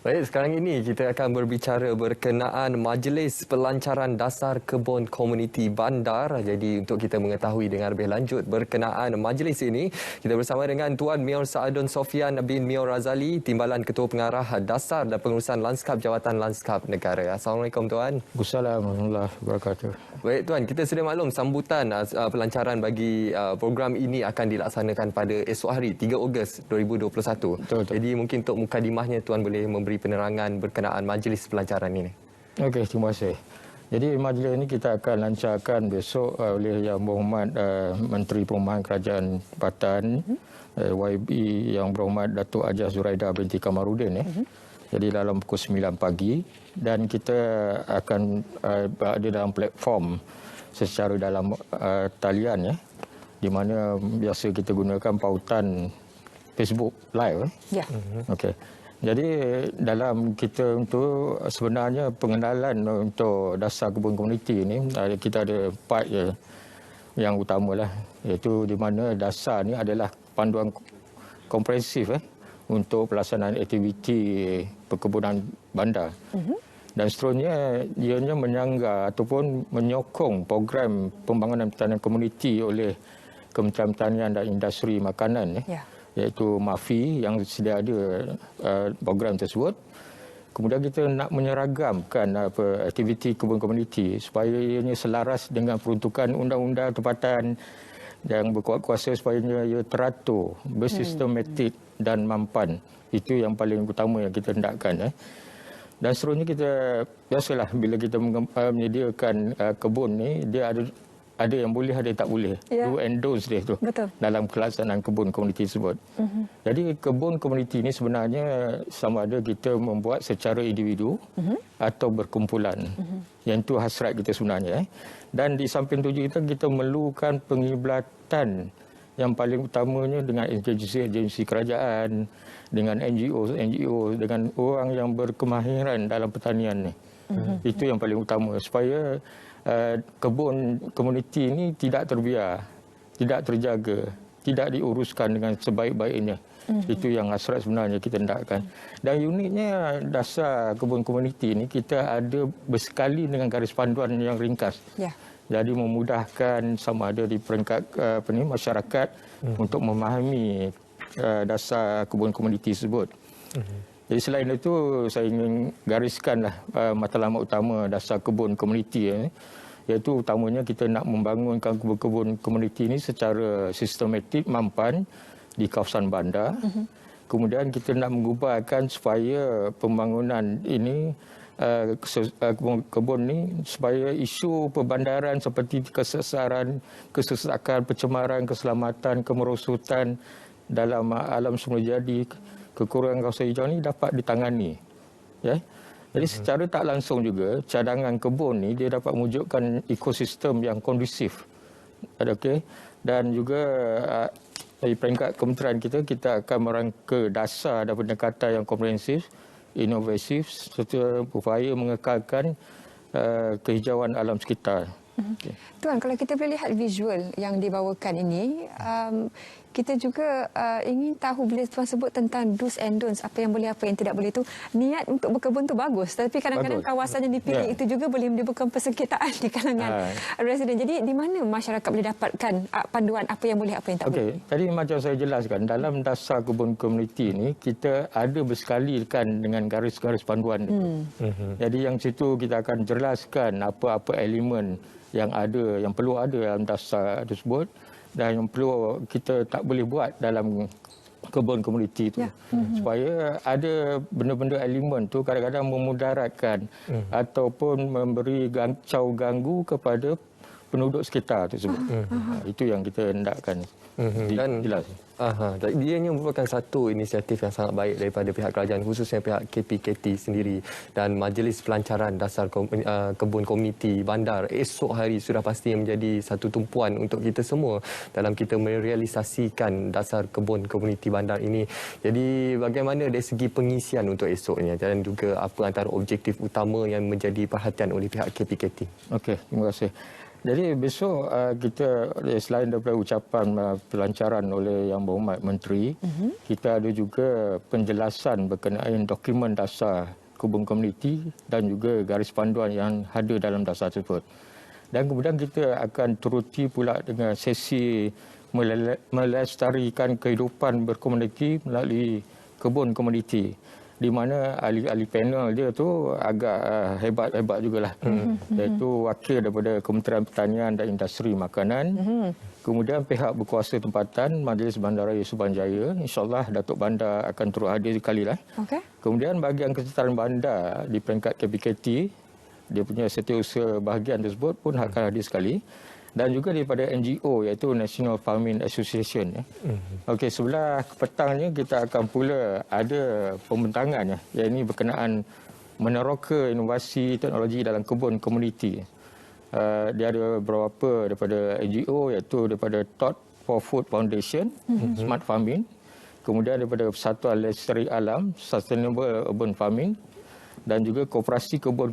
Baik, sekarang ini kita akan berbicara berkenaan Majlis Pelancaran Dasar Kebun Komuniti Bandar. Jadi untuk kita mengetahui dengan lebih lanjut berkenaan majlis ini, kita bersama dengan Tuan Mior Saadun Sofian bin Mior Razali, Timbalan Ketua Pengarah Dasar dan Pengurusan Lanskap Jabatan Lanskap Negara. Assalamualaikum Tuan. Assalamualaikum warahmatullahi wabarakatuh. Baik Tuan, kita sedia maklum sambutan pelancaran bagi program ini akan dilaksanakan pada esok hari 3 Ogos 2021. Betul. Jadi mungkin untuk mukadimahnya Tuan boleh memberi penerangan berkenaan majlis pelancaran ini. Okey, terima kasih. Jadi majlis ini kita akan lancarkan besok oleh Yang Berhormat Menteri Perumahan Kerajaan Tempatan YB Yang Berhormat Datuk Hajah Zuraida binti Kamarudin. Jadi dalam pukul 9 pagi dan kita akan berada dalam platform secara dalam talian di mana biasa kita gunakan pautan Facebook Live. Ya. Okey. Jadi dalam kita untuk sebenarnya pengenalan untuk dasar kebun komuniti ini kita ada 4 yang utamalah, iaitu di mana dasar ni adalah panduan komprehensif untuk pelaksanaan aktiviti perkebunan bandar. Dan seterusnya ianya menyangga ataupun menyokong program pembangunan pertanian komuniti oleh Kementerian Pertanian dan Industri Makanan iaitu MAFI yang sedia ada program tersebut. Kemudian kita nak menyeragamkan aktiviti kebun komuniti supaya ianya selaras dengan peruntukan undang-undang tempatan yang berkuat kuasa supaya ia teratur, bersistematik dan mampan. Itu yang paling utama yang kita hendakkan. Dan seterusnya kita biasalah bila kita menyediakan kebun ni, dia ada yang boleh, ada yang tak boleh. Do and don'ts dia tu. Betul. Dalam pelaksanaan kebun komuniti tersebut. Jadi kebun komuniti ini sebenarnya sama ada kita membuat secara individu atau berkumpulan. Yang itu hasrat kita sebenarnya. Dan di samping itu juga kita memerlukan penglibatan yang paling utamanya dengan agensi kerajaan, dengan NGO, dengan orang yang berkemahiran dalam pertanian ni. Itu yang paling utama supaya kebun komuniti ini tidak terbiar, tidak terjaga, tidak diuruskan dengan sebaik-baiknya. Itu yang hasrat sebenarnya kita hendakkan. Dan uniknya dasar kebun komuniti ini kita ada bersekali dengan garis panduan yang ringkas. Jadi memudahkan sama ada di peringkat masyarakat untuk memahami dasar kebun komuniti tersebut. Jadi selain itu saya ingin gariskanlah matlamat utama dasar kebun komuniti iaitu utamanya kita nak membangunkan kebun komuniti ini secara sistematik, mampan di kawasan bandar. Kemudian kita nak mengupayakan supaya pembangunan ini kebun ni supaya isu perbandaran seperti kesesaran, kesesakan, pencemaran, keselamatan, kemerosotan dalam alam semula jadi, kekurangan kawasan hijau ni dapat ditangani. Jadi secara tak langsung juga cadangan kebun ni dia dapat mewujudkan ekosistem yang kondusif. Dan juga dari peringkat kementerian kita akan merangka dasar dan pendekatan yang komprehensif, inovatif serta berupaya mengekalkan kehijauan alam sekitar. Tuan, kalau kita boleh lihat visual yang dibawakan ini, kita juga ingin tahu bila Tuan sebut tentang do's and don'ts, apa yang boleh, apa yang tidak boleh itu. Niat untuk berkebun tu bagus, tapi kadang-kadang kawasan yang dipilih itu juga boleh menimbulkan persengketaan di kalangan residen. Jadi di mana masyarakat boleh dapatkan panduan apa yang boleh, apa yang tak boleh? Tadi macam saya jelaskan, dalam dasar kebun komuniti ini kita ada bersekalikan dengan garis-garis panduan itu. Jadi yang situ kita akan jelaskan apa-apa elemen yang ada, yang perlu ada dalam dasar tersebut dan yang perlu kita tak boleh buat dalam kebun komuniti itu. Supaya ada benda-benda elemen tu kadang-kadang memudaratkan ataupun memberi ganggu kepada penduduk sekitar tersebut. Itu yang kita hendakkan. Dan jelas. Ianya merupakan satu inisiatif yang sangat baik daripada pihak kerajaan, khususnya pihak KPKT sendiri, dan Majlis Pelancaran Dasar Kebun Komuniti Bandar esok hari sudah pasti menjadi satu tumpuan untuk kita semua dalam kita merealisasikan dasar kebun komuniti bandar ini. Jadi bagaimana dari segi pengisian untuk esoknya dan juga apa antara objektif utama yang menjadi perhatian oleh pihak KPKT? Okey, terima kasih. Jadi besok kita selain daripada ucapan pelancaran oleh Yang Berhormat Menteri, kita ada juga penjelasan berkenaan dokumen dasar kebun komuniti dan juga garis panduan yang ada dalam dasar tersebut. Dan kemudian kita akan teruti pula dengan sesi melestarikan kehidupan berkomuniti melalui kebun komuniti, di mana ahli-ahli panel dia tu agak hebat-hebat jugalah. Iaitu wakil daripada Kementerian Pertanian dan Industri Makanan. Kemudian pihak berkuasa tempatan Majlis Bandaraya Suruhanjaya, insya-Allah Datuk Bandar akan turut hadir sekali lah. Okey. Kemudian bahagian kesetaraan bandar di peringkat KPKT, dia punya setiausaha bahagian tersebut pun akan hadir sekali. Dan juga daripada NGO iaitu National Farming Association. Okey, sebelah petangnya kita akan pula ada pembentangan yang ini berkenaan meneroka inovasi teknologi dalam kebun komuniti. Dia ada beberapa daripada NGO iaitu daripada Thought for Food Foundation, Smart Farming, kemudian daripada Persatuan Lestari Alam, Sustainable Urban Farming, dan juga Koperasi Kebun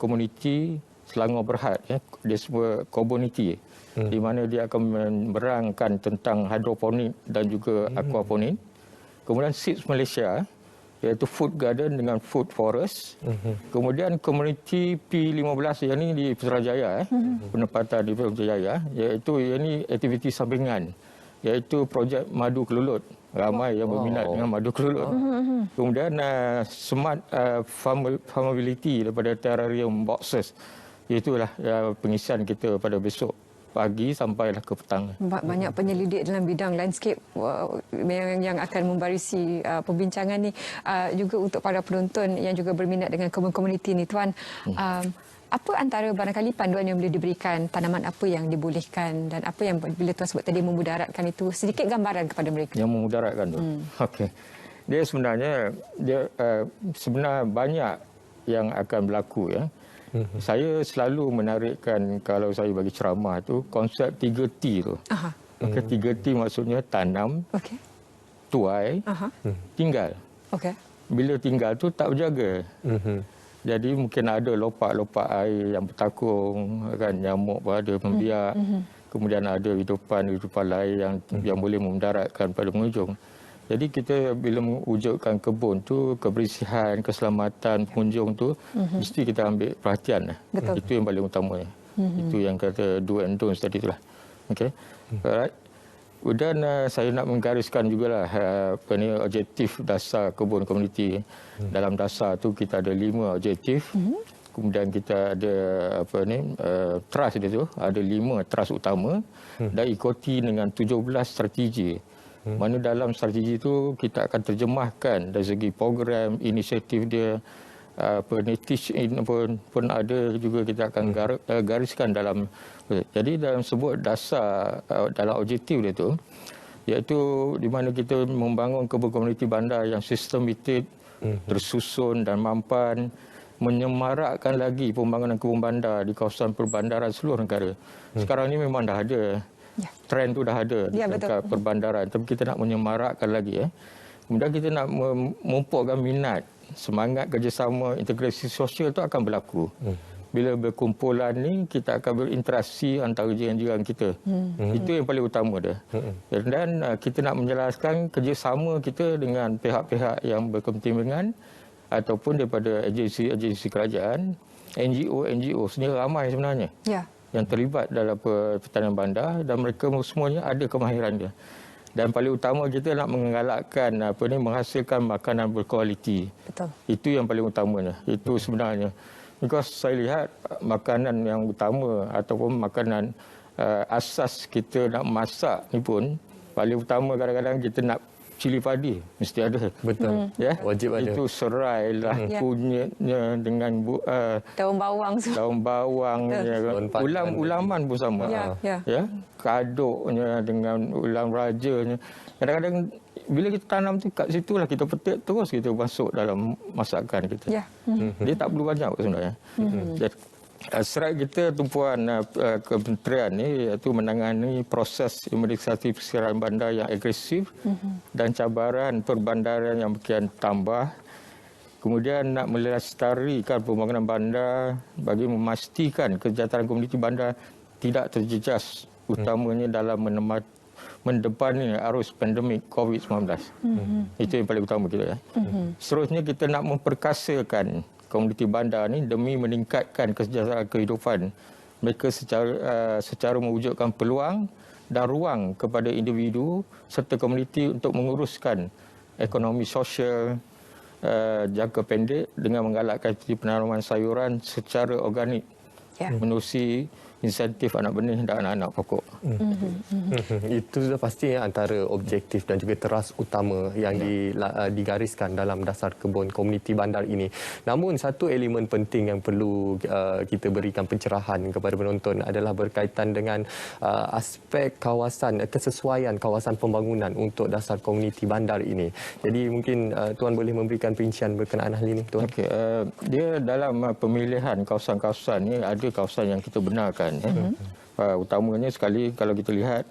Komuniti Selangor Berhad, dia semua komuniti, di mana dia akan menerangkan tentang hidroponik dan juga aquaponik. Kemudian SEEDS Malaysia, iaitu Food Garden dengan Food Forest. Kemudian komuniti P15 yang ini di Putrajaya, penempatan di Putrajaya, iaitu ini aktiviti sampingan, iaitu projek Madu Kelulut. Ramai yang berminat dengan Madu Kelulut. Kemudian Smart Farmability daripada Terrarium Boxes. Itulah pengisian kita pada besok pagi sampailah ke petang. Banyak penyelidik dalam bidang landscape yang akan membarisi perbincangan ni, juga untuk para penonton yang juga berminat dengan kebun komuniti ni, Tuan. Apa antara barangkali panduan yang boleh diberikan, tanaman apa yang dibolehkan dan apa yang bila Tuan sebut tadi memudaratkan itu, sedikit gambaran kepada mereka. Yang memudaratkan tu. Okey. Dia sebenarnya sebenarnya banyak yang akan berlaku ya. Saya selalu menarikkan kalau saya bagi ceramah tu konsep 3T tu. Okey, 3T maksudnya tanam, tuai, tinggal. Okey. Bila tinggal tu tak berjaga. Jadi mungkin ada lopak-lopak air yang bertakung, kan, nyamuk pun ada membiak. Kemudian ada hidupan lain yang boleh memudaratkan pada pengunjung. Jadi kita bila mewujudkan kebun tu, kebersihan, keselamatan pengunjung tu mesti kita ambil perhatian. Betul. Itu yang paling utamanya. Itu yang kata do and don'ts tadi itulah. Okey. Alright. Dan saya nak menggariskan jugalah objektif dasar kebun komuniti. Dalam dasar tu kita ada 5 objektif. Kemudian kita ada trust dia tu, ada 5 trust utama dan ikuti dengan 17 strategi. Mana dalam strategi itu kita akan terjemahkan dari segi program, inisiatif dia, teach in pun ada juga kita akan gariskan dalam. Jadi dalam sebut dasar dalam objektif dia tu, iaitu di mana kita membangun kebun komuniti bandar yang sistematik, tersusun dan mampan, menyemarakkan lagi pembangunan kebun bandar di kawasan perbandaran seluruh negara. Sekarang ini memang dah ada. Trend tu dah ada dekat perbandaran, tapi kita nak menyemarakkan lagi. Kemudian kita nak memupukkan minat, semangat kerjasama, integrasi sosial tu akan berlaku. Bila berkumpulan ni, kita akan berinteraksi antara jiran-jiran kita. Itu yang paling utama dia. Dan kita nak menjelaskan kerjasama kita dengan pihak-pihak yang berkepentingan ataupun daripada agensi-agensi kerajaan, NGO sendiri ramai sebenarnya. Yang terlibat dalam pertanian bandar dan mereka semuanya ada kemahiran dia. Dan paling utama kita nak menggalakkan menghasilkan makanan berkualiti. Betul. Itu yang paling utamanya. Itu sebenarnya. Because saya lihat makanan yang utama ataupun makanan asas kita nak masak ni pun paling utama kadang-kadang kita nak cili padi mesti ada. Betul. Ya? Wajib ada. Itu serai lah, kunyitnya dengan daun bawang. Daun bawang, ulam-ulaman pun sama. Ya, kaduknya dengan ulam rajanya. Kadang-kadang bila kita tanam tu kat situlah kita petik terus kita masuk dalam masakan kita. Dia tak perlu banyak sebenarnya. Serat kita tumpuan kementerian ni iaitu menangani proses administratif persiraan bandar yang agresif dan cabaran perbandaran yang makin tambah. Kemudian nak melestarikan pembangunan bandar bagi memastikan kesejahteraan komuniti bandar tidak terjejas, utamanya dalam mendepani arus pandemik COVID-19. Itu yang paling utama kita. Seterusnya kita nak memperkasakan komuniti bandar ni demi meningkatkan kesejahteraan kehidupan mereka secara mewujudkan peluang dan ruang kepada individu serta komuniti untuk menguruskan ekonomi sosial jangka pendek dengan menggalakkan penanaman sayuran secara organik, menerusi insentif anak benih dan anak-anak pokok. Itu sudah pasti antara objektif dan juga teras utama yang digariskan dalam dasar kebun komuniti bandar ini. Namun satu elemen penting yang perlu kita berikan pencerahan kepada penonton adalah berkaitan dengan aspek kawasan, kesesuaian kawasan pembangunan untuk dasar komuniti bandar ini. Jadi mungkin Tuan boleh memberikan perincian berkenaan hal ini, Tuan. Okey, dia dalam pemilihan kawasan-kawasan ni ada kawasan yang kita benarkan. Utamanya sekali kalau kita lihat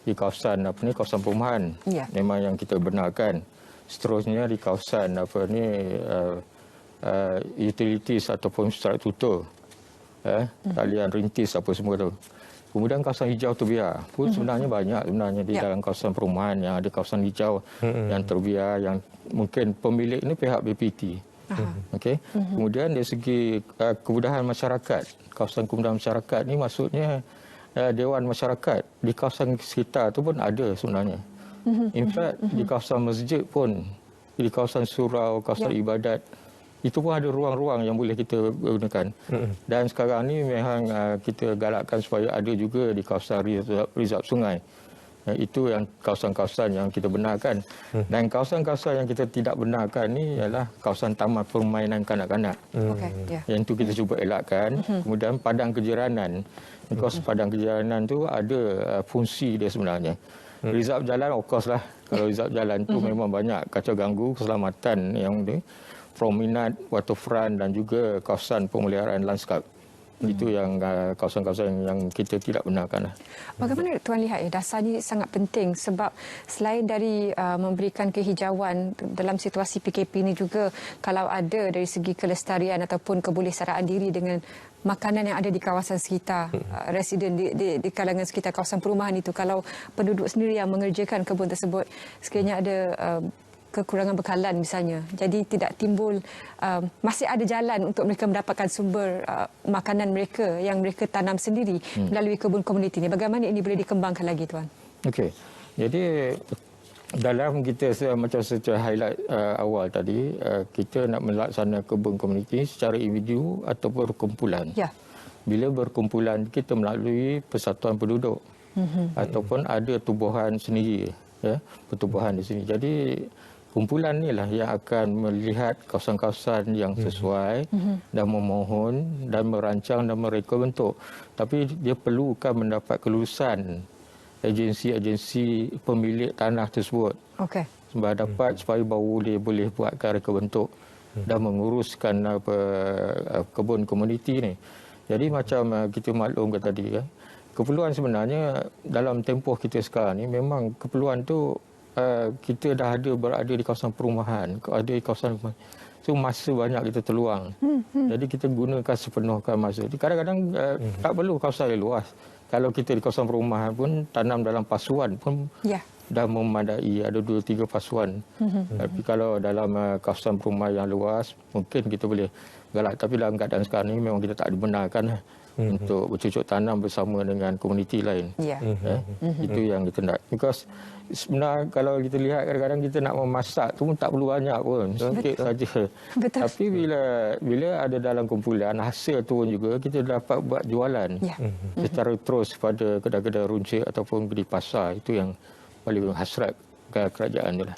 di kawasan kawasan perumahan memang yang kita benarkan. Seterusnya di kawasan utilities ataupun struktur talian rintis apa semua tu. Kemudian kawasan hijau terbiar pun sebenarnya banyak di dalam kawasan perumahan yang ada kawasan hijau yang terbiar yang mungkin pemilik ini pihak BPT. Okey. Kemudian dari segi kemudahan masyarakat, kawasan kemudahan masyarakat ni maksudnya dewan masyarakat di kawasan sekitar tu pun ada sebenarnya. In fact di kawasan masjid pun, di kawasan surau, kawasan ibadat itu pun ada ruang-ruang yang boleh kita gunakan. Dan sekarang ni memang kita galakkan supaya ada juga di kawasan reserve sungai. Itu yang kawasan-kawasan yang kita benarkan. Dan kawasan-kawasan yang kita tidak benarkan ni ialah kawasan taman permainan kanak-kanak. Yang itu kita cuba elakkan. Kemudian padang kejiranan. Because padang kejiranan tu ada fungsi dia sebenarnya. Reserve jalan of course lah. Kalau reserve jalan tu memang banyak kacau ganggu keselamatan yang dia. Promenade, waterfront dan juga kawasan pemeliharaan lanskap. Itu yang kawasan-kawasan yang kita tidak benarkan. Bagaimana Tuan lihat dasar ini sangat penting sebab selain dari memberikan kehijauan dalam situasi PKP ini juga kalau ada dari segi kelestarian ataupun kebolehsaraan diri dengan makanan yang ada di kawasan sekitar residen di kalangan sekitar kawasan perumahan itu, kalau penduduk sendiri yang mengerjakan kebun tersebut sekiranya ada kekurangan bekalan misalnya. Jadi tidak timbul, masih ada jalan untuk mereka mendapatkan sumber makanan mereka yang mereka tanam sendiri melalui kebun komuniti ini. Bagaimana ini boleh dikembangkan lagi, Tuan? Okey. Jadi dalam kita macam secara highlight awal tadi, kita nak melaksanakan kebun komuniti secara individu atau berkumpulan. Bila berkumpulan kita melalui persatuan penduduk ataupun ada tubuhan sendiri, pertubuhan di sini. Jadi kumpulan inilah yang akan melihat kawasan-kawasan yang sesuai dan memohon dan merancang dan mereka bentuk. Tapi dia perlukan mendapat kelulusan agensi-agensi pemilik tanah tersebut. Supaya baru boleh buatkan reka bentuk dan menguruskan kebun komuniti ni. Jadi macam kita maklumkan tadi, keperluan sebenarnya dalam tempoh kita sekarang ni memang keperluan tu kita dah berada di kawasan perumahan, ada di kawasan so masa banyak kita terluang. Jadi kita gunakan sepenuhkan masa. Kadang-kadang tak perlu kawasan yang luas. Kalau kita di kawasan perumahan pun tanam dalam pasuan pun dah memadai, ada 2-3 pasuan. Tapi kalau dalam kawasan perumahan yang luas mungkin kita boleh galak. Tapi dalam keadaan sekarang ni memang kita tak dibenarkan untuk bercocok tanam bersama dengan komuniti lain. Itu yang kita nak. Because sebenarnya kalau kita lihat kadang-kadang kita nak memasak tu pun tak perlu banyak pun. Sikit saja. Tapi bila ada dalam kumpulan, hasil tu juga kita dapat buat jualan secara terus pada kedai-kedai runcit ataupun di pasar. Itu yang paling hasrat kerajaan itulah.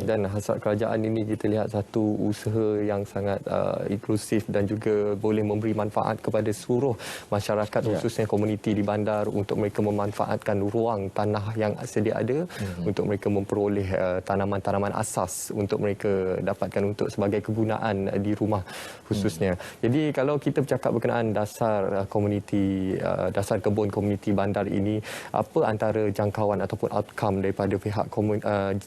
Dan hasrat kerajaan ini kita lihat satu usaha yang sangat inklusif dan juga boleh memberi manfaat kepada seluruh masyarakat khususnya komuniti di bandar untuk mereka memanfaatkan ruang tanah yang sedia ada untuk mereka memperoleh tanaman-tanaman asas untuk mereka dapatkan untuk sebagai kegunaan di rumah khususnya. Jadi kalau kita bercakap berkenaan dasar komuniti, dasar kebun komuniti bandar ini, apa antara jangkauan ataupun outcome daripada pihak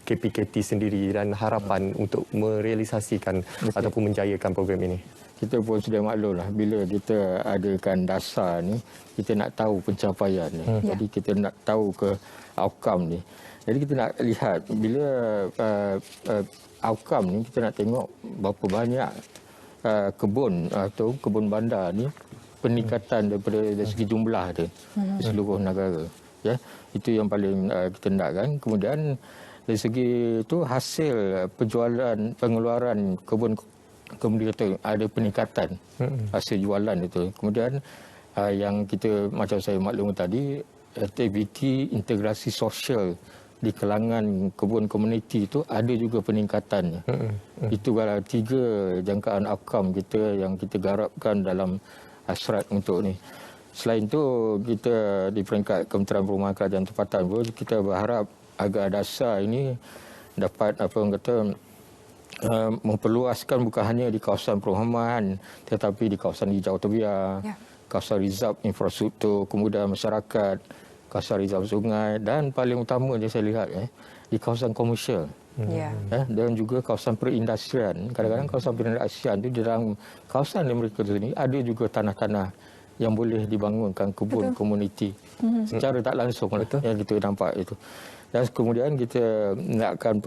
KPKT sendiri dan harapan untuk merealisasikan ataupun menjayakan program ini? Kita pun sudah maklum lah, bila kita adakan dasar ni, kita nak tahu pencapaian ni. Jadi kita nak tahu ke outcome ni. Jadi kita nak lihat bila outcome ni, kita nak tengok berapa banyak kebun atau kebun bandar ni peningkatan daripada dari segi jumlah dia di seluruh negara. Ya, itu yang paling kita nakkan. Kemudian dari segi itu hasil penjualan pengeluaran kebun itu ada peningkatan hasil jualan itu. Kemudian yang kita macam saya maklum tadi, aktiviti integrasi sosial di kalangan kebun komuniti itu ada juga peningkatannya. Itu adalah 3 jangkaan outcome kita yang kita garapkan dalam hasrat untuk ni. Selain itu, kita di peringkat Kementerian Perumahan Kerajaan Tempatan pun kita berharap agar dasar ini dapat memperluaskan bukan hanya di kawasan perumahan tetapi di kawasan hijau terbiar, kawasan rizab infrastruktur kemudahan masyarakat, kawasan rizab sungai dan paling utama yang saya lihat di kawasan komersial. Dan juga kawasan perindustrian. Kadang-kadang kawasan perindustrian itu di dalam kawasan yang mereka tu ni ada juga tanah-tanah yang boleh dibangunkan kebun komuniti secara tak langsung yang kita nampak itu. Dan kemudian kita nakkan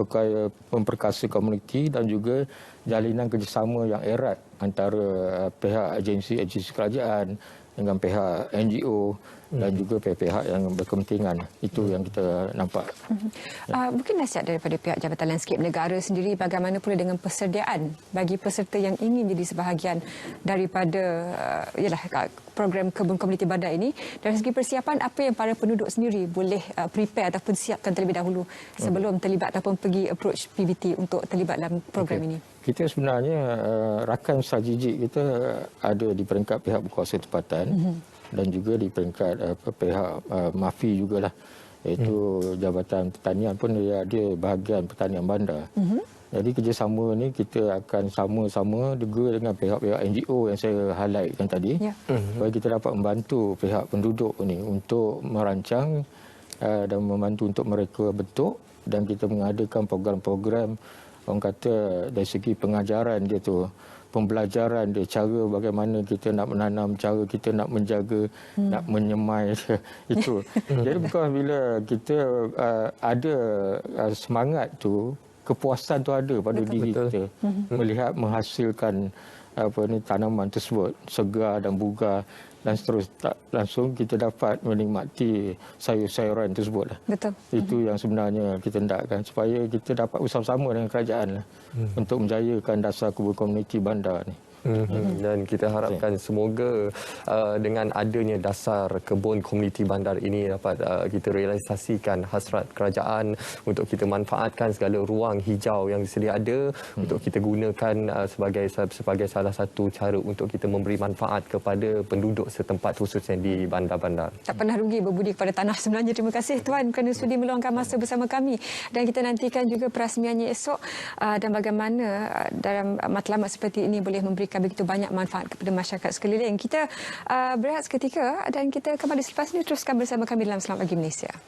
memperkasa komuniti dan juga jalinan kerjasama yang erat antara pihak agensi kerajaan dengan pihak NGO dan juga pihak-pihak yang berkepentingan. Itu yang kita nampak. Mungkin nasihat daripada pihak Jabatan Landscape Negara sendiri bagaimana pula dengan persediaan bagi peserta yang ingin jadi sebahagian daripada program kebun komuniti bandar ini. Dari segi persiapan, apa yang para penduduk sendiri boleh prepare ataupun siapkan terlebih dahulu sebelum terlibat ataupun pergi approach PBT untuk terlibat dalam program ini? Kita sebenarnya rakan strategik kita ada di peringkat pihak berkuasa tempatan dan juga di peringkat pihak MAFI jugalah, iaitu Jabatan Pertanian pun dia ada bahagian pertanian bandar. Jadi kerjasama ni kita akan sama-sama juga dengan pihak-pihak NGO yang saya highlightkan tadi, supaya kita dapat membantu pihak penduduk ni untuk merancang dan membantu untuk mereka bentuk, dan kita mengadakan program-program orang kata dari segi pengajaran dia tu, pembelajaran dia, cara bagaimana kita nak menanam, cara kita nak menjaga, nak menyemai itu. Jadi bukan bila kita ada semangat tu, kepuasan tu ada pada diri kita melihat menghasilkan tanaman tersebut segar dan bugar dan seterusnya, langsung kita dapat menikmati sayur-sayuran tersebut. Betul. Itu yang sebenarnya kita hendakkan, supaya kita dapat bersama-sama dengan kerajaan untuk menjayakan dasar kebun komuniti bandar ni. Dan kita harapkan semoga dengan adanya dasar kebun komuniti bandar ini dapat kita realisasikan hasrat kerajaan untuk kita manfaatkan segala ruang hijau yang sedia ada untuk kita gunakan sebagai salah satu cara untuk kita memberi manfaat kepada penduduk setempat khususnya di bandar-bandar. Tak pernah rugi berbudi kepada tanah sebenarnya. Terima kasih Tuan kerana sudi meluangkan masa bersama kami, dan kita nantikan juga perasmiannya esok dan bagaimana dalam matlamat seperti ini boleh memberikan begitu banyak manfaat kepada masyarakat sekeliling. Kita berehat seketika dan kita kembali selepas ini. Teruskan bersama kami dalam Selamat Pagi Malaysia.